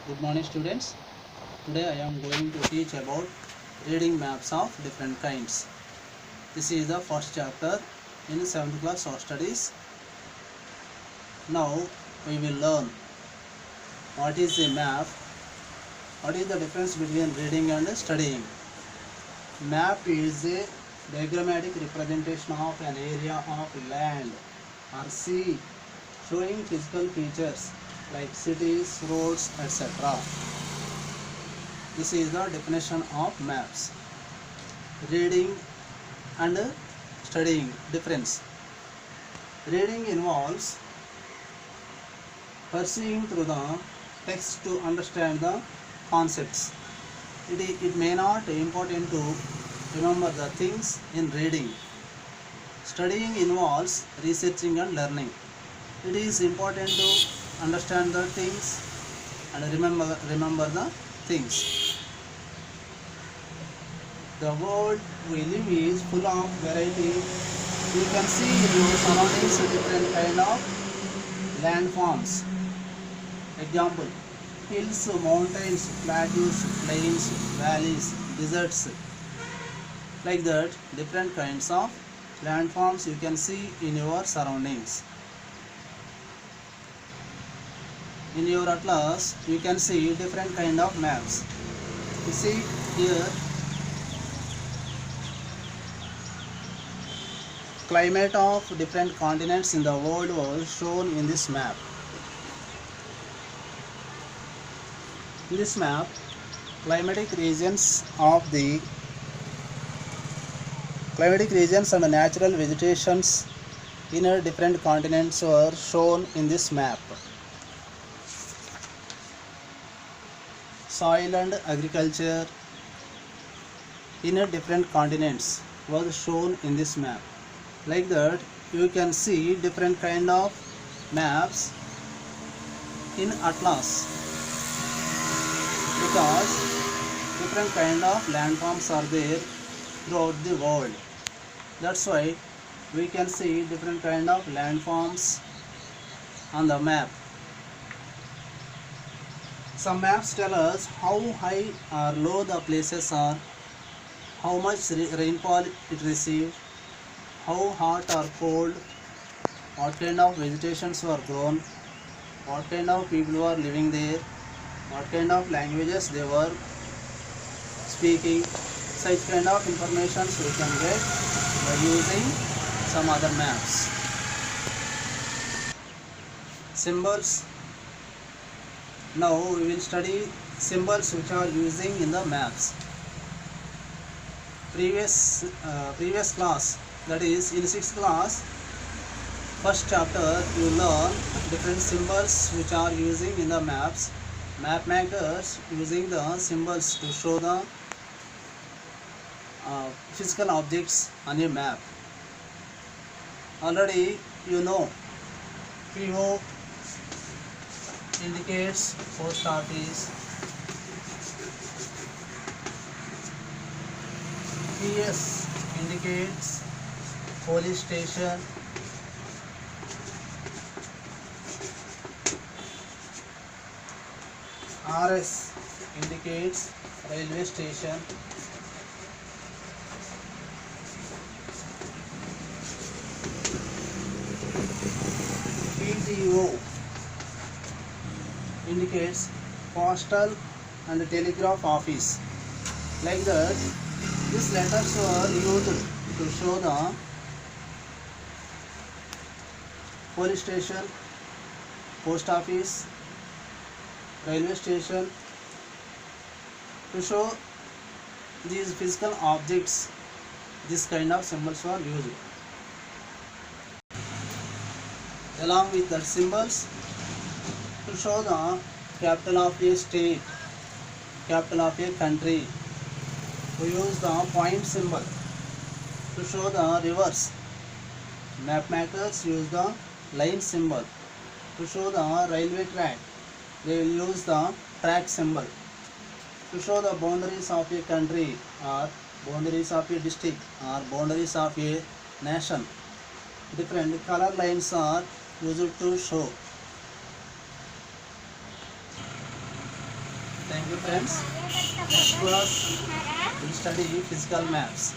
Good morning students. Today I am going to teach about reading maps of different kinds. This is the first chapter in 7th class social studies. Now we will learn what is a map, what is the difference between reading and studying. Map is a diagrammatic representation of an area of land or sea showing physical features like cities, roads, etc. This is the definition of maps. Reading and studying difference. Reading involves pursuing through the text to understand the concepts. It may not be important to remember the things in reading. Studying involves researching and learning. It is important to understand the things and remember the things. The world we live is full of variety. You can see in your surroundings different kind of landforms. Example: hills, mountains, plateaus, plains, valleys, deserts. Like that, different kinds of landforms you can see in your surroundings. In your atlas, you can see different kind of maps. You see here, climate of different continents in the world was shown in this map. In this map, climatic regions and natural vegetations in different continents were shown in this map. Soil and agriculture in different continents was shown in this map. Like that, you can see different kind of maps in atlas, because different kind of landforms are there throughout the world. That's why we can see different kind of landforms on the map. Some maps tell us how high or low the places are, how much rainfall it received, how hot or cold, what kind of vegetations were grown, what kind of people were living there, what kind of languages they were speaking. Such kind of information we can get by using some other maps. Symbols. Now we will study symbols which are using in the maps. Previous class, that is in 6th class, first chapter, you learn different symbols which are using in the maps. Map makers using the symbols to show the physical objects on a map. Already you know, PO indicates post office, PS indicates police station, RS indicates railway station, PTO indicates postal and telegraph office. Like that, these letters were used to show the police station, post office, railway station. To show these physical objects, this kind of symbols were used. Along with the symbols, to show the capital of a state, capital of a country, we use the point symbol. To show the rivers, map makers use the line symbol. To show the railway track, they will use the track symbol. To show the boundaries of a country or boundaries of a district or boundaries of a nation, different color lines are used to show. Thank you friends. Next class we'll study physical maps.